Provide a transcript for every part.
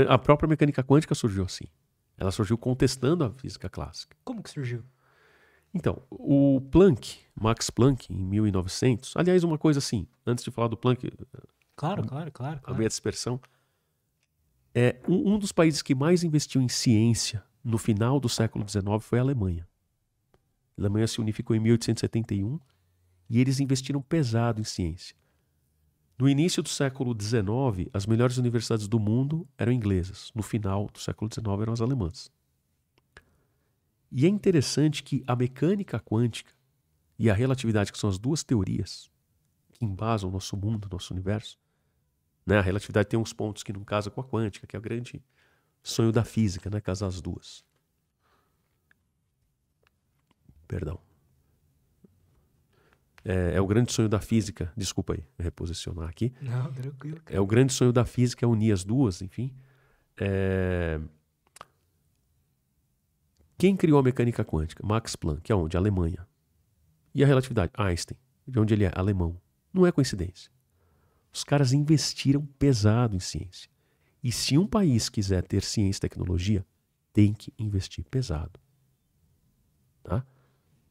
A própria mecânica quântica surgiu assim. Ela surgiu contestando a física clássica. Como que surgiu? Então, o Planck, Max Planck, em 1900... Aliás, uma coisa assim, antes de falar do Planck, Claro. a minha dispersão, um dos países que mais investiu em ciência no final do século XIX foi a Alemanha. A Alemanha se unificou em 1871 e eles investiram pesado em ciência. No início do século XIX, as melhores universidades do mundo eram inglesas. No final do século XIX eram as alemãs. E é interessante que a mecânica quântica e a relatividade, que são as duas teorias que embasam o nosso mundo, nosso universo, né? A relatividade tem uns pontos que não casam com a quântica, que é o grande sonho da física, né? Casar as duas. Perdão. É o grande sonho da física. Desculpa aí, me reposicionar aqui. Não, tranquilo. Cara. É o grande sonho da física, é unir as duas, enfim. Quem criou a mecânica quântica? Max Planck, que é onde? Alemanha. E a relatividade? Einstein, de onde ele é? Alemão. Não é coincidência. Os caras investiram pesado em ciência. E se um país quiser ter ciência e tecnologia, tem que investir pesado. Tá?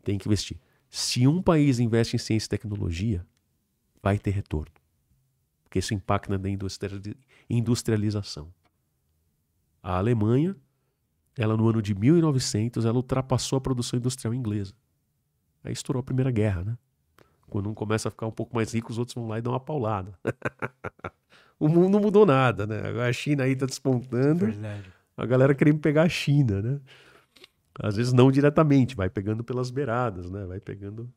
Tem que investir. Se um país investe em ciência e tecnologia, vai ter retorno. Porque isso impacta na industrialização. A Alemanha, ela no ano de 1900, ela ultrapassou a produção industrial inglesa. Aí estourou a Primeira Guerra, né? Quando um começa a ficar um pouco mais rico, os outros vão lá e dão uma paulada. O mundo não mudou nada, né? Agora a China aí tá despontando. Verdade. A galera querendo pegar a China, né? Às vezes não diretamente, vai pegando pelas beiradas, né? Vai pegando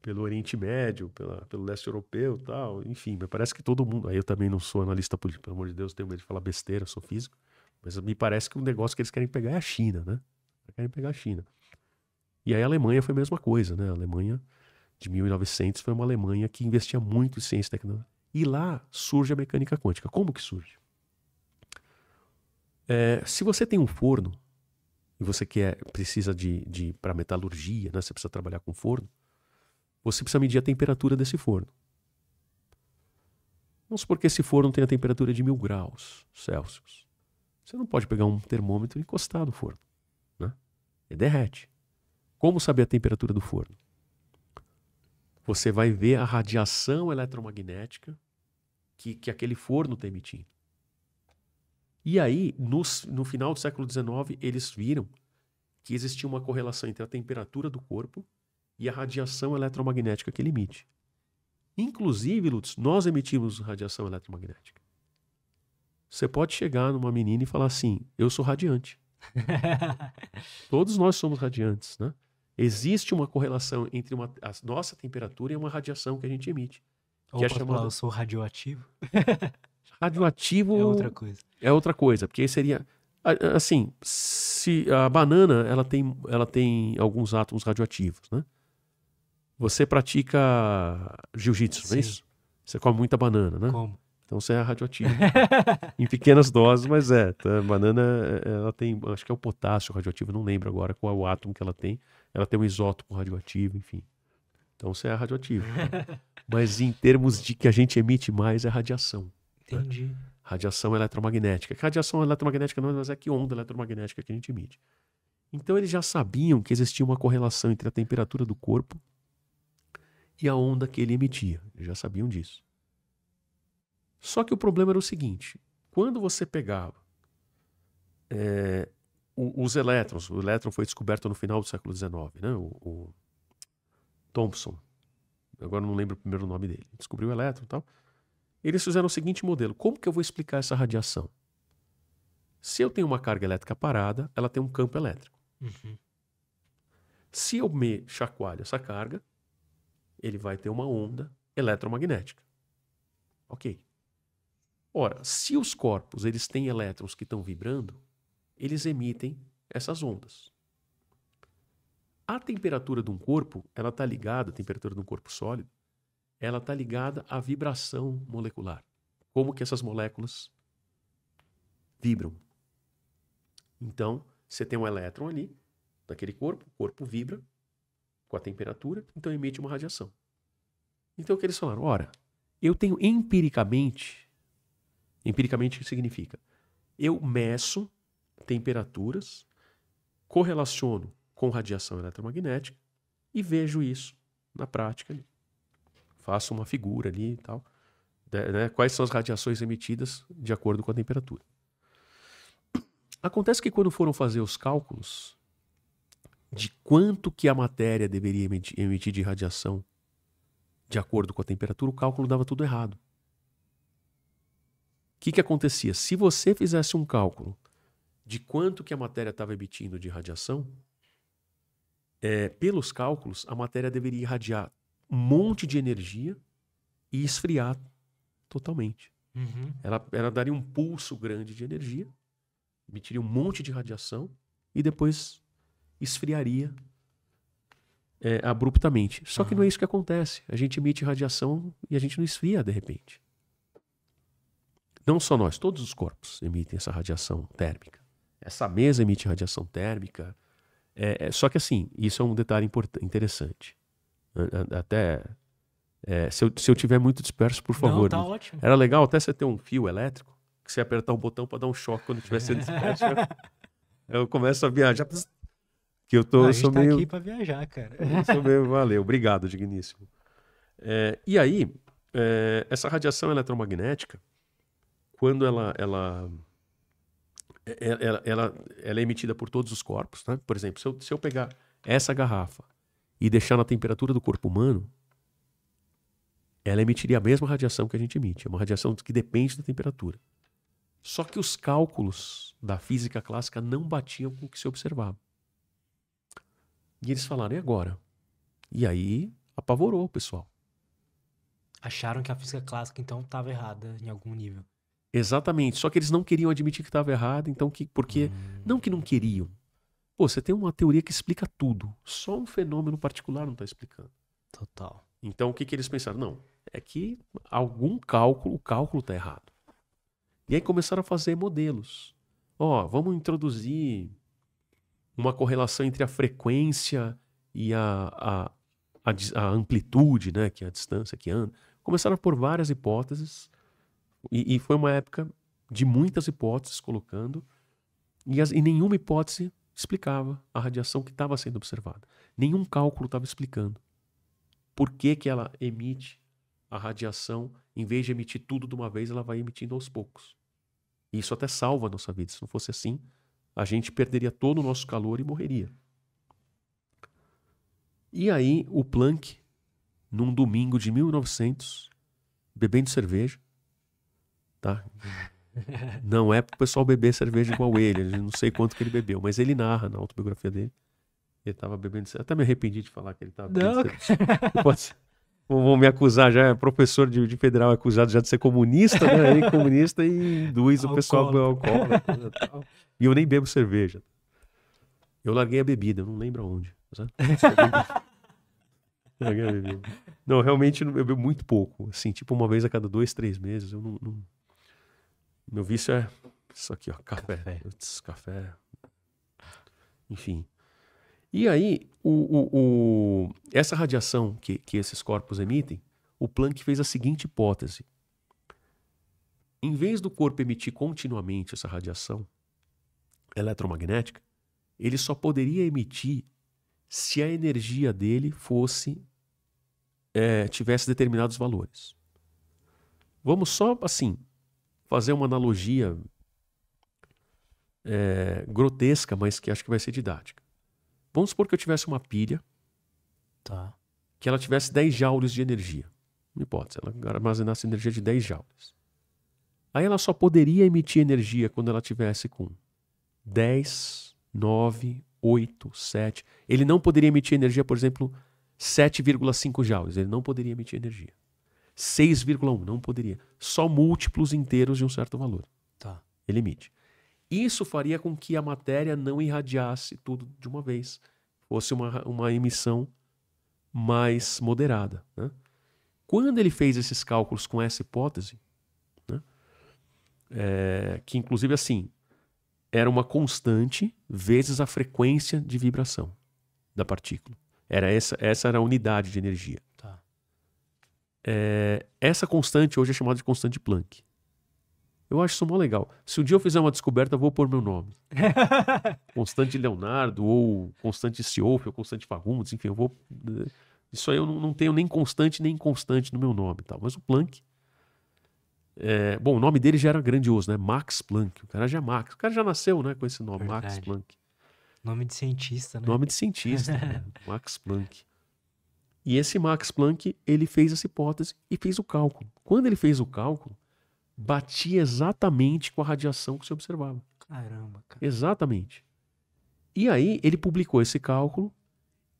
pelo Oriente Médio, pelo leste europeu e tal. Enfim, me parece que todo mundo... Aí eu também não sou analista político, pelo amor de Deus, tenho medo de falar besteira, sou físico. Mas me parece que o negócio que eles querem pegar é a China, né? Eles querem pegar a China. E aí a Alemanha foi a mesma coisa, né? A Alemanha de 1900 foi uma Alemanha que investia muito em ciência e tecnologia. E lá surge a mecânica quântica. Como que surge? Se você tem um forno e você precisa para metalurgia, né? Você precisa trabalhar com forno, você precisa medir a temperatura desse forno. Vamos supor que esse forno tem a temperatura de 1000 graus Celsius. Você não pode pegar um termômetro e encostar no forno, né? Ele derrete. Como saber a temperatura do forno? Você vai ver a radiação eletromagnética que aquele forno está emitindo. E aí, no final do século XIX, eles viram que existia uma correlação entre a temperatura do corpo e a radiação eletromagnética que ele emite. Inclusive, Lutz, nós emitimos radiação eletromagnética. Você pode chegar numa menina e falar assim, eu sou radiante. Todos nós somos radiantes, né? Existe uma correlação entre a nossa temperatura e uma radiação que a gente emite. Ou posso falar, eu sou radioativo? Radioativo é outra coisa. É outra coisa, porque seria... Assim, se a banana ela tem alguns átomos radioativos, né? Você pratica jiu-jitsu, não é isso? Você come muita banana, né? Como? Então você é radioativo. Em pequenas doses, mas Então, a banana, ela tem, acho que é o potássio radioativo, não lembro agora qual é o átomo que ela tem. Ela tem um isótopo radioativo, enfim. Então você é radioativo. Mas em termos de que a gente emite mais, é radiação. Entendi. Né? Radiação eletromagnética. Radiação eletromagnética não é mais que onda eletromagnética que a gente emite. Então eles já sabiam que existia uma correlação entre a temperatura do corpo e a onda que ele emitia. Eles já sabiam disso. Só que o problema era o seguinte, quando você pegava os elétrons, o elétron foi descoberto no final do século XIX, né? O Thomson, agora não lembro o primeiro nome dele, descobriu o elétron e tal. Eles fizeram o seguinte modelo, como que eu vou explicar essa radiação? Se eu tenho uma carga elétrica parada, ela tem um campo elétrico. Uhum. Se eu me chacoalho essa carga, ele vai ter uma onda eletromagnética. Ok. Ora, se os corpos eles têm elétrons que estão vibrando, eles emitem essas ondas. A temperatura de um corpo, ela está ligada, a temperatura de um corpo sólido, ela está ligada à vibração molecular. Como que essas moléculas vibram. Então, você tem um elétron ali, naquele corpo, o corpo vibra com a temperatura, então emite uma radiação. Então o que eles falaram? Ora, eu tenho empiricamente o que significa? eu meço temperaturas, correlaciono com radiação eletromagnética e vejo isso na prática. Faço uma figura ali e tal. Né? Quais são as radiações emitidas de acordo com a temperatura. Acontece que quando foram fazer os cálculos de quanto que a matéria deveria emitir de radiação de acordo com a temperatura, o cálculo dava tudo errado. O que acontecia? Se você fizesse um cálculo de quanto que a matéria estava emitindo de radiação, pelos cálculos, a matéria deveria irradiar um monte de energia e esfriar totalmente. Uhum. Ela daria um pulso grande de energia, emitiria um monte de radiação e depois esfriaria abruptamente. Só que não é isso que acontece. A gente emite radiação e a gente não esfria de repente. Não só nós, todos os corpos emitem essa radiação térmica. Essa mesa emite radiação térmica. Só que assim, isso é um detalhe interessante. Até se eu tiver muito disperso, por favor. Não, tá ótimo. Era legal até você ter um fio elétrico que você apertar um botão para dar um choque quando estiver sendo disperso. Eu começo a viajar. Que eu a gente sou tá meio... aqui pra viajar, cara. Valeu, obrigado, digníssimo. E aí, essa radiação eletromagnética, quando ela é emitida por todos os corpos, né? Por exemplo, se eu pegar essa garrafa e deixar na temperatura do corpo humano, ela emitiria a mesma radiação que a gente emite. É uma radiação que depende da temperatura. Só que os cálculos da física clássica não batiam com o que se observava. E eles falaram, e agora? E aí apavorou o pessoal. Acharam que a física clássica, então, estava errada em algum nível. Exatamente. Só que eles não queriam admitir que estava errado, então porque não que não queriam. Pô, você tem uma teoria que explica tudo. Só um fenômeno particular não está explicando. Total. Então o que eles pensaram? Não, é que o cálculo está errado. E aí começaram a fazer modelos. Vamos introduzir uma correlação entre a frequência e a amplitude, né, que é a distância que anda. Começaram a pôr várias hipóteses e foi uma época de muitas hipóteses colocando e nenhuma hipótese explicava a radiação que estava sendo observada. Nenhum cálculo estava explicando por que ela emite a radiação, em vez de emitir tudo de uma vez, ela vai emitindo aos poucos. E isso até salva a nossa vida. Se não fosse assim, a gente perderia todo o nosso calor e morreria. E aí o Planck, num domingo de 1900, bebendo cerveja, tá? Não é pro pessoal beber cerveja igual ele, eu não sei quanto que ele bebeu, mas ele narra na autobiografia dele. Ele tava bebendo cerveja. Até me arrependi de falar que ele tava bebendo cerveja. Vão me acusar já, professor de federal é acusado já de ser comunista, né? Ele comunista e induz o pessoal a beber álcool. E eu nem bebo cerveja. Eu larguei a bebida, eu não lembro aonde. Sabe? Larguei a bebida. Não, realmente eu bebo muito pouco. Assim, tipo uma vez a cada 2, 3 meses. Eu não... Meu vício é isso aqui, ó, café. Café. Enfim. E aí, essa radiação que esses corpos emitem, o Planck fez a seguinte hipótese. Em vez do corpo emitir continuamente essa radiação eletromagnética, ele só poderia emitir se a energia dele tivesse determinados valores. Vamos só, assim, fazer uma analogia grotesca, mas que acho que vai ser didática. Vamos supor que eu tivesse uma pilha, tá, que ela tivesse 10 joules de energia. Uma hipótese, ela armazenasse energia de 10 joules. Aí ela só poderia emitir energia quando ela tivesse com 10, 9, 8, 7. Ele não poderia emitir energia, por exemplo, 7,5 joules. Ele não poderia emitir energia. 6,1, não poderia. Só múltiplos inteiros de um certo valor. Tá. Ele emite. Isso faria com que a matéria não irradiasse tudo de uma vez. Fosse uma emissão mais moderada. Né? Quando ele fez esses cálculos com essa hipótese, né, que inclusive assim, era uma constante vezes a frequência de vibração da partícula. Essa era a unidade de energia. Tá. Essa constante hoje é chamada de constante de Planck. Eu acho isso mó legal. Se um dia eu fizer uma descoberta, eu vou pôr meu nome. Constante Leonardo, ou Constante Siof, ou Constante Fagundes, enfim, eu vou... Isso aí eu não tenho nem constante nem inconstante no meu nome e tal. Mas o Planck... bom, o nome dele já era grandioso, né? Max Planck. O cara já é Max. O cara já nasceu, né, com esse nome, Verdade. Max Planck. Nome de cientista, né? Nome de cientista, né? Max Planck. E esse Max Planck, ele fez essa hipótese e fez o cálculo. Quando ele fez o cálculo, batia exatamente com a radiação que se observava. Caramba, cara. Exatamente. E aí ele publicou esse cálculo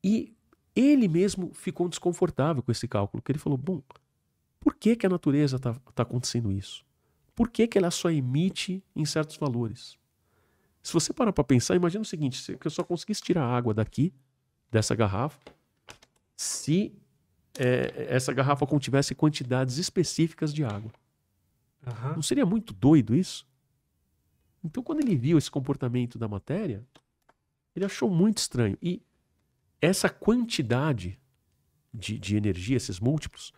e ele mesmo ficou desconfortável com esse cálculo, porque ele falou, bom, por que que a natureza está acontecendo isso? Por que que ela só emite em certos valores? Se você parar para pensar, imagina o seguinte, se eu só conseguisse tirar a água daqui, dessa garrafa, se essa garrafa contivesse quantidades específicas de água. Aham. Não seria muito doido isso? Então, quando ele viu esse comportamento da matéria, ele achou muito estranho. E essa quantidade de energia, esses múltiplos,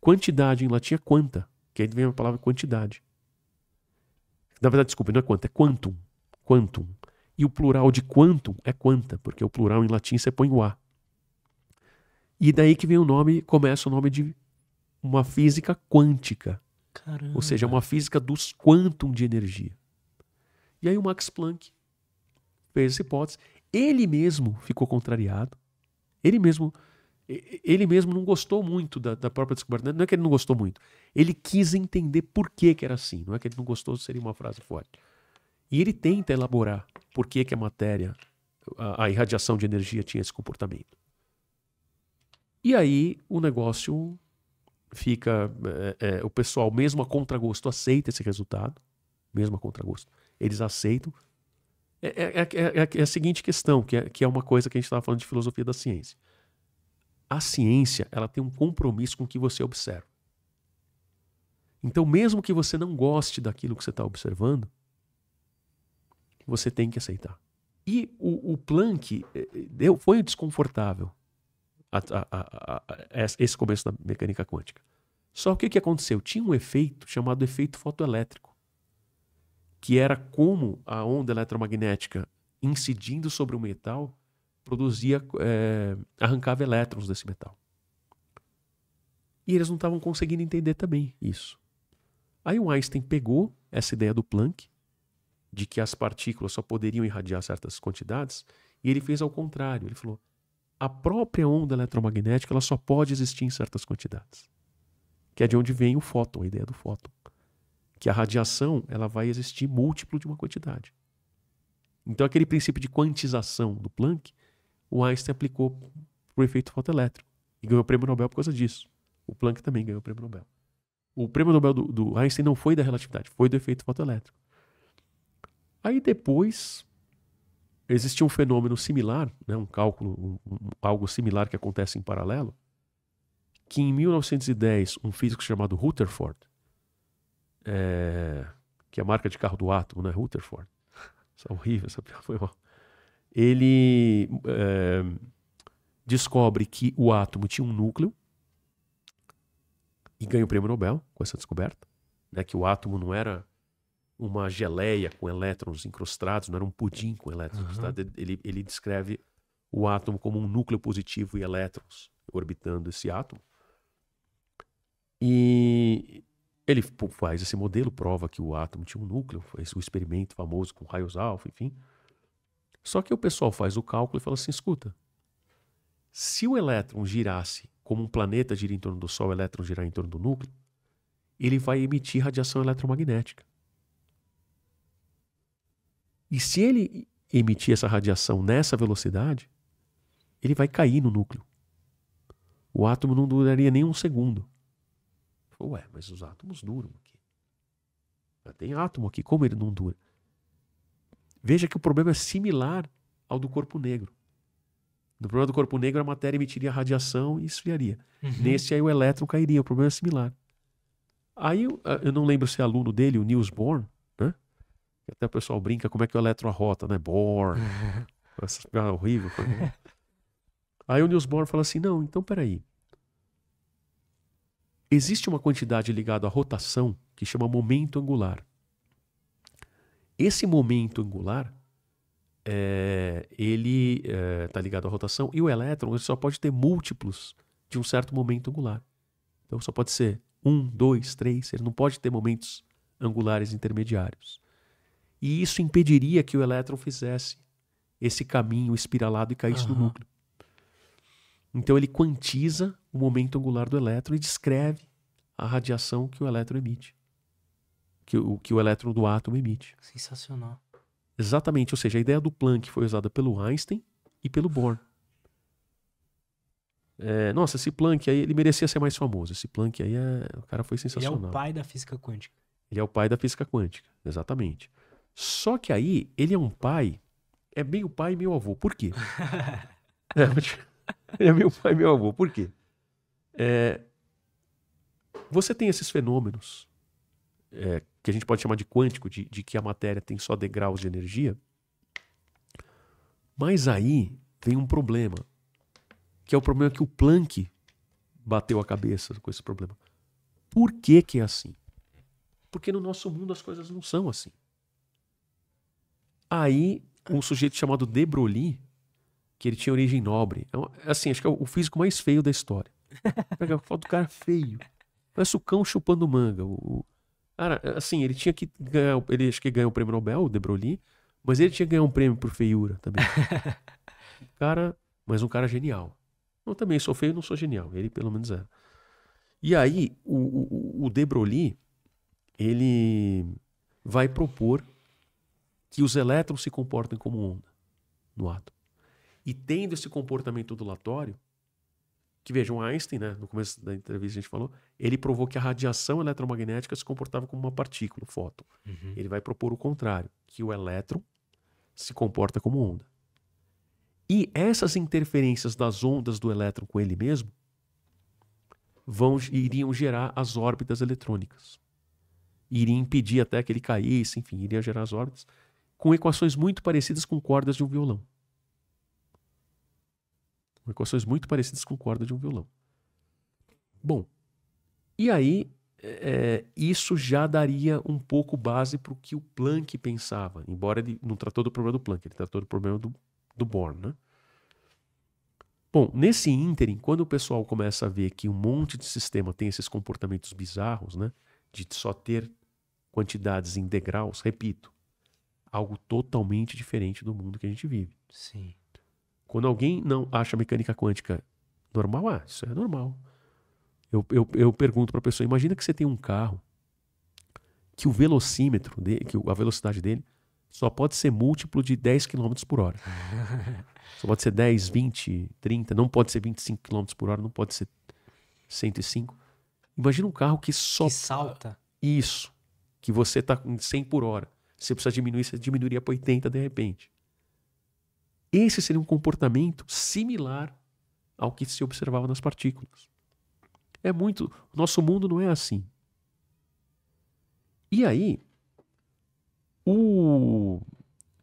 quantidade em latim é quanta, que aí vem a palavra quantidade. Na verdade, desculpa, não é quanta, é quantum. Quantum. E o plural de quantum é quanta, porque o plural em latim você põe o A. E daí que vem o nome, começa o nome de uma física quântica. Caramba. Ou seja, uma física dos quantum de energia. E aí o Max Planck fez essa hipótese. Ele mesmo ficou contrariado. Ele mesmo não gostou muito da própria descoberta. Não é que ele não gostou muito. Ele quis entender por que era assim. Não é que ele não gostou, seria uma frase forte. E ele tenta elaborar por que a matéria, a irradiação de energia tinha esse comportamento. E aí o negócio fica... o pessoal, mesmo a contragosto, aceita esse resultado. Mesmo a contragosto. Eles aceitam. É a seguinte questão, que é uma coisa que a gente estava falando de filosofia da ciência. A ciência, ela tem um compromisso com o que você observa. Então, mesmo que você não goste daquilo que você está observando, você tem que aceitar. E o Planck foi desconfortável esse começo da mecânica quântica. Só que o que aconteceu? Tinha um efeito chamado efeito fotoelétrico, que era como a onda eletromagnética incidindo sobre o metal arrancava elétrons desse metal. E eles não estavam conseguindo entender também isso. Aí o Einstein pegou essa ideia do Planck, de que as partículas só poderiam irradiar certas quantidades, e ele fez ao contrário. Ele falou, a própria onda eletromagnética ela só pode existir em certas quantidades. Que é de onde vem o fóton, a ideia do fóton. Que a radiação ela vai existir múltiplo de uma quantidade. Então aquele princípio de quantização do Planck, o Einstein aplicou para o efeito fotoelétrico e ganhou o prêmio Nobel por causa disso. O Planck também ganhou o prêmio Nobel. O prêmio Nobel do Einstein não foi da relatividade, foi do efeito fotoelétrico. Aí depois existia um fenômeno similar, né, um cálculo, algo similar que acontece em paralelo, que em 1910 um físico chamado Rutherford, que é a marca de carro do átomo, né, Rutherford, isso é horrível, essa piada foi mal. Ele descobre que o átomo tinha um núcleo e ganha o prêmio Nobel com essa descoberta, né, que o átomo não era uma geleia com elétrons incrustados, não era um pudim com elétrons incrustados. Ele descreve o átomo como um núcleo positivo e elétrons orbitando esse átomo. E ele faz esse modelo, prova que o átomo tinha um núcleo, faz o experimento famoso com raios alfa, enfim. Só que o pessoal faz o cálculo e fala assim, escuta, se o elétron girasse como um planeta gira em torno do Sol, o elétron girar em torno do núcleo, ele vai emitir radiação eletromagnética. E se ele emitir essa radiação nessa velocidade, ele vai cair no núcleo. O átomo não duraria nem um segundo. Ué, mas os átomos duram aqui. Já tem átomo aqui, como ele não dura? Veja que o problema é similar ao do corpo negro. No problema do corpo negro, a matéria emitiria radiação e esfriaria. Nesse aí o elétron cairia, o problema é similar. Aí eu não lembro se é aluno dele, o Niels Bohr, né? Até o pessoal brinca como é que o elétron arrota, né? Bohr. Essa piada horrível. Aí o Niels Bohr fala assim, não, então peraí. Existe uma quantidade ligada à rotação que chama momento angular. Esse momento angular, ele está ligado à rotação, e o elétron ele só pode ter múltiplos de um certo momento angular. Então só pode ser 1, 2, 3, ele não pode ter momentos angulares intermediários. E isso impediria que o elétron fizesse esse caminho espiralado e caísse no núcleo. Então ele quantiza o momento angular do elétron e descreve a radiação que o elétron emite. Que o elétron do átomo emite. Sensacional. Exatamente, ou seja, a ideia do Planck foi usada pelo Einstein e pelo Bohr. Nossa, esse Planck aí, ele merecia ser mais famoso. Esse Planck aí, o cara foi Ele é sensacional. o pai da física quântica. Ele é o pai da física quântica, exatamente. Só que aí, ele é um pai, é meio pai e meio avô. Por quê? Ele é meio pai e meio avô. Por quê? Você tem esses fenômenos que a gente pode chamar de quântico, de que a matéria tem só degraus de energia. Mas aí tem um problema, que é o problema que o Planck bateu a cabeça com esse problema. Por que que é assim? Porque no nosso mundo as coisas não são assim. Aí, um sujeito chamado de Broglie, que ele tinha origem nobre, assim, acho que é o físico mais feio da história. Pega a foto do cara feio. Parece o cão chupando manga. Cara, assim, ele tinha que ganhar, ele acho que ganhou o prêmio Nobel, o de Broglie, mas ele tinha que ganhar um prêmio por feiura também. Mas um cara genial. Eu também sou feio e não sou genial. Ele pelo menos é. E aí, o de Broglie, ele vai propor que os elétrons se comportem como onda no átomo. E tendo esse comportamento ondulatório, que vejam, Einstein, né, no começo da entrevista a gente falou, ele provou que a radiação eletromagnética se comportava como uma partícula, o fóton. Ele vai propor o contrário, que o elétron se comporta como onda. E essas interferências das ondas do elétron com ele mesmo iriam gerar as órbitas eletrônicas. Iria impedir até que ele caísse, enfim, iria gerar as órbitas com equações muito parecidas com cordas de um violão. Equações muito parecidas com cordas de um violão. Bom, e aí isso já daria um pouco base para o que o Planck pensava, embora ele não tratou do problema do Planck, ele tratou do problema do Bohr, né? Bom, nesse ínterim, quando o pessoal começa a ver que um monte de sistema tem esses comportamentos bizarros, né, de só ter quantidades em degraus, repito, algo totalmente diferente do mundo que a gente vive. Sim. Quando alguém não acha a mecânica quântica normal, isso é normal. Eu pergunto para a pessoa, imagina que você tem um carro que o velocímetro, que a velocidade dele só pode ser múltiplo de 10 km por hora. Só pode ser 10, 20, 30, não pode ser 25 km por hora, não pode ser 105. Imagina um carro que só... Que salta. Isso. Que você está em 100 por hora. Você precisa diminuir, você diminuiria para 80 de repente. Esse seria um comportamento similar ao que se observava nas partículas. Nosso mundo não é assim. E aí,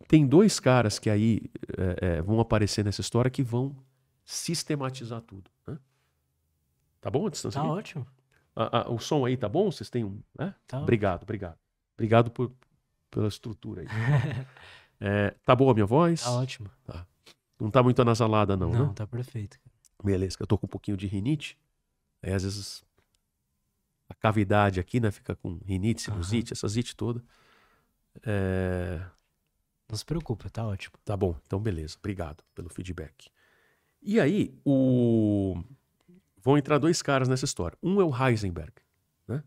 tem dois caras que aí vão aparecer nessa história que vão sistematizar tudo. Né? Tá bom a distância? Tá aqui? ótimo. O som aí tá bom? Vocês têm um... Tá. Obrigado. Obrigado pela estrutura aí. Tá boa a minha voz? Tá ótimo. Tá. Não tá muito anasalada não, Não, né? tá perfeito. Beleza, que eu tô com um pouquinho de rinite. Aí às vezes a cavidade aqui, né, fica com rinite, sinusite, essa zite toda. Não se preocupe, tá ótimo. Tá bom, então beleza. Obrigado pelo feedback. E aí, vão entrar dois caras nessa história. Um é o Heisenberg, né?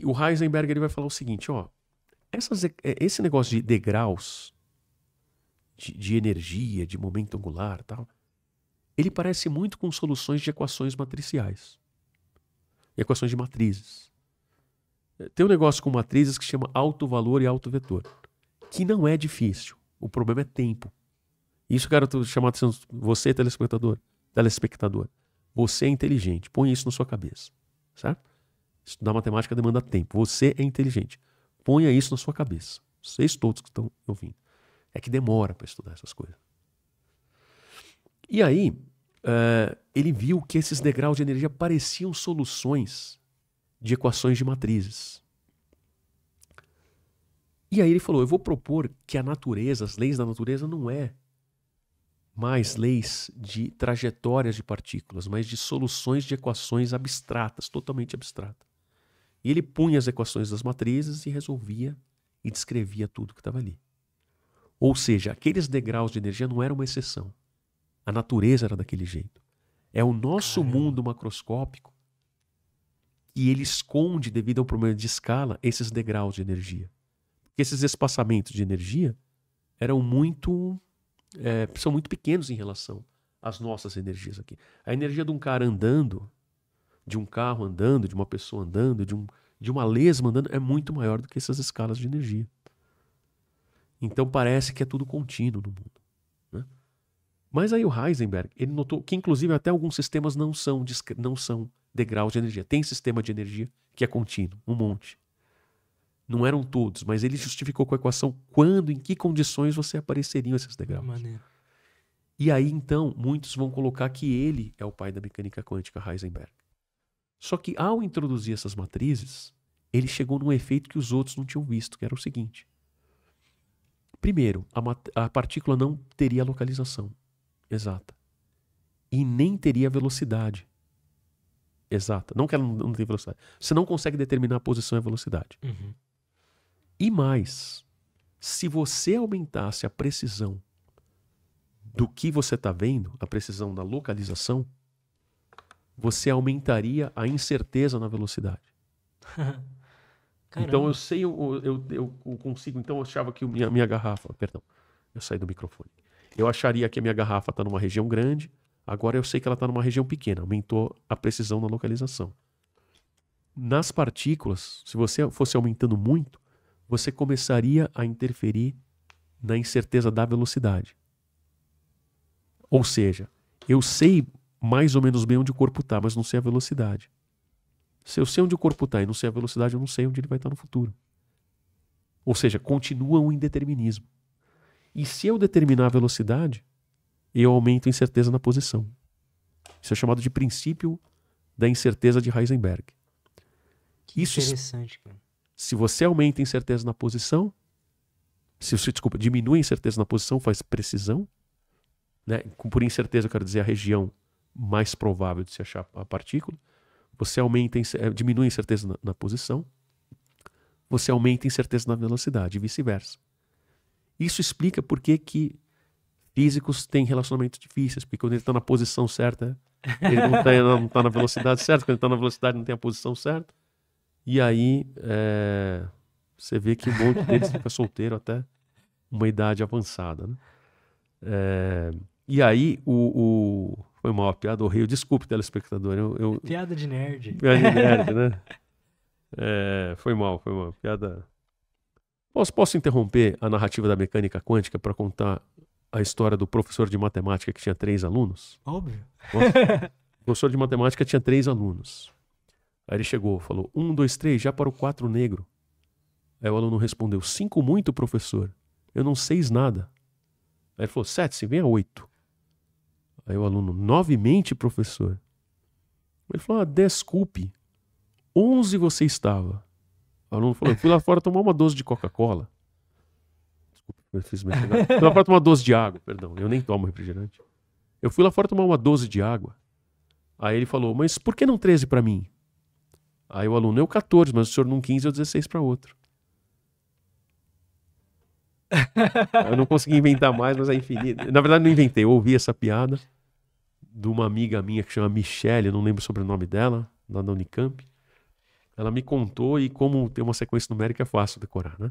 O Heisenberg ele vai falar o seguinte, ó, esse negócio de degraus de energia, de momento angular e tal, ele parece muito com soluções de equações matriciais. Equações de matrizes. Tem um negócio com matrizes que chama alto valor e alto vetor, que não é difícil. O problema é tempo. Isso, cara, eu tô chamando atenção, você, telespectador, você é inteligente. Põe isso na sua cabeça, certo? Estudar matemática demanda tempo. Você é inteligente. Ponha isso na sua cabeça. Vocês todos que estão ouvindo. É que demora para estudar essas coisas. E aí, ele viu que esses degraus de energia pareciam soluções de equações de matrizes. E aí ele falou, eu vou propor que a natureza, as leis da natureza não é mais leis de trajetórias de partículas, mas de soluções de equações abstratas, totalmente abstratas. E ele punha as equações das matrizes e resolvia e descrevia tudo que estava ali. Ou seja, aqueles degraus de energia não eram uma exceção. A natureza era daquele jeito. É o nosso mundo macroscópico que ele esconde, devido a um problema de escala, esses degraus de energia. Porque esses espaçamentos de energia são muito pequenos em relação às nossas energias aqui. A energia de um cara andando, de um carro andando, de uma pessoa andando, de uma lesma andando, é muito maior do que essas escalas de energia. Então parece que é tudo contínuo no mundo, né? Mas aí o Heisenberg, ele notou que inclusive até alguns sistemas não são degraus de energia. Tem sistema de energia que é contínuo, um monte. Não eram todos, mas ele justificou com a equação quando, em que condições você apareceriam esses degraus. Maneiro. E aí, então, muitos vão colocar que ele é o pai da mecânica quântica, Heisenberg. Só que, ao introduzir essas matrizes, ele chegou num efeito que os outros não tinham visto, que era o seguinte. Primeiro, a partícula não teria localização exata. E nem teria velocidade exata. Não que ela não tenha velocidade. Você não consegue determinar a posição e a velocidade. Uhum. E mais, se você aumentasse a precisão do que você está vendo, a precisão da localização, você aumentaria a incerteza na velocidade. Então eu sei, eu consigo. Então eu achava que minha garrafa. Perdão, eu saí do microfone. Eu acharia que a minha garrafa está numa região grande, agora eu sei que ela está numa região pequena. Aumentou a precisão na localização. Nas partículas, se você fosse aumentando muito, você começaria a interferir na incerteza da velocidade. Ou seja, eu sei mais ou menos bem onde o corpo está, mas não sei a velocidade. Se eu sei onde o corpo está e não sei a velocidade, eu não sei onde ele vai estar no futuro. Ou seja, continua um indeterminismo. E se eu determinar a velocidade, eu aumento a incerteza na posição. Isso é chamado de princípio da incerteza de Heisenberg. Isso interessante, cara. Se você aumenta a incerteza na posição, diminui a incerteza na posição, faz precisão, né? Por incerteza eu quero dizer a região mais provável de se achar a partícula. Você diminui a incerteza na posição, você aumenta a incerteza na velocidade e vice-versa. Isso explica por que físicos têm relacionamentos difíceis, porque quando ele está na posição certa, ele não está na velocidade certa, quando ele está na velocidade não tem a posição certa. E aí você vê que um monte deles fica solteiro até uma idade avançada, né? E aí foi uma piada horrível. Desculpe, telespectador. Piada de nerd. Piada de nerd, né? Foi mal. Piada. Posso interromper a narrativa da mecânica quântica para contar a história do professor de matemática que tinha 3 alunos? Óbvio. O professor de matemática tinha 3 alunos. Aí ele chegou, falou, 1, 2, 3, já para o 4 negro. Aí o aluno respondeu, 5 muito, professor. Eu não sei nada. Aí ele falou, 7, se vem a 8. Aí o aluno, 9 mente, professor. Ele falou, desculpe, 11 você estava. O aluno falou, eu fui lá fora tomar uma dose de Coca-Cola. Desculpa, eu fiz minha chegada. Fui lá fora tomar uma dose de água, perdão, eu nem tomo refrigerante. Eu fui lá fora tomar uma dose de água. Aí ele falou, mas por que não 13 para mim? Aí o aluno, eu 14, mas o senhor não 15, eu 16 para outro. Eu não consegui inventar mais, mas é infinito. Na verdade não inventei, eu ouvi essa piada de uma amiga minha que chama Michelle, eu não lembro o sobrenome dela, lá da Unicamp. Ela me contou e como tem uma sequência numérica é fácil decorar, né?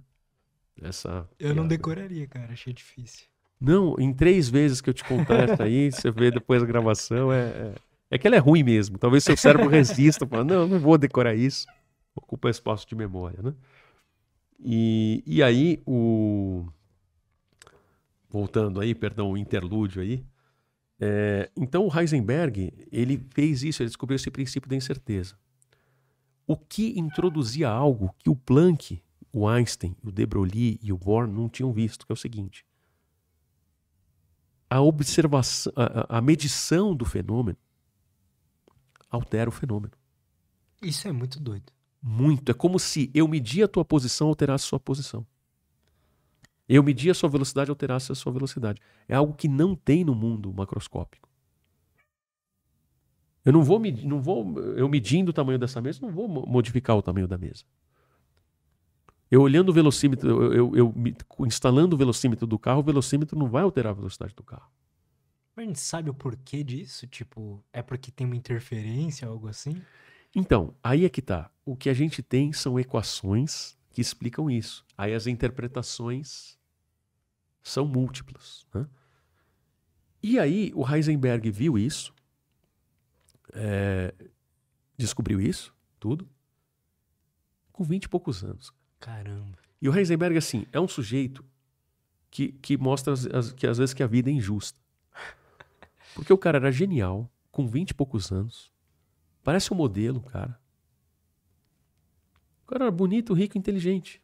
Eu não decoraria, cara, achei difícil. Não, em 3 vezes que eu te contar essa aí, você vê depois a gravação, é que ela é ruim mesmo. Talvez seu cérebro resista, fala, não vou decorar isso. Ocupa espaço de memória, né? E aí, voltando aí, perdão, o interlúdio aí. Então o Heisenberg, ele fez isso, ele descobriu esse princípio da incerteza. O que introduzia algo que o Planck, o Einstein, o de Broglie e o Born não tinham visto, que é o seguinte. A observação, a medição do fenômeno altera o fenômeno. Isso é muito doido. Muito. É como se eu medir a tua posição alterasse a sua posição. Eu medir a sua velocidade, alterasse a sua velocidade. É algo que não tem no mundo macroscópico. Eu não vou medir, eu medindo o tamanho dessa mesa, não vou modificar o tamanho da mesa. Eu olhando o velocímetro, instalando o velocímetro do carro, o velocímetro não vai alterar a velocidade do carro. Mas a gente sabe o porquê disso? Tipo, é porque tem uma interferência, algo assim? Então, aí é que tá. O que a gente tem são equações que explicam isso. Aí as interpretações são múltiplas, né? E aí o Heisenberg viu isso, descobriu isso, tudo, com 20 e poucos anos. Caramba. E o Heisenberg, assim, é um sujeito que mostra que às vezes que a vida é injusta. Porque o cara era genial, com 20 e poucos anos, parece um modelo, cara. O cara era bonito, rico, inteligente.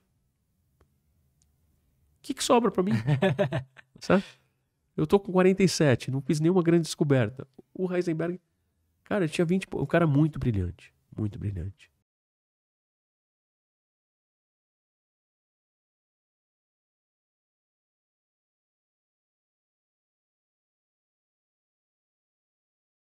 O que sobra pra mim? Sabe? Eu tô com 47, não fiz nenhuma grande descoberta. O Heisenberg, cara, tinha 20, o cara muito brilhante, muito brilhante.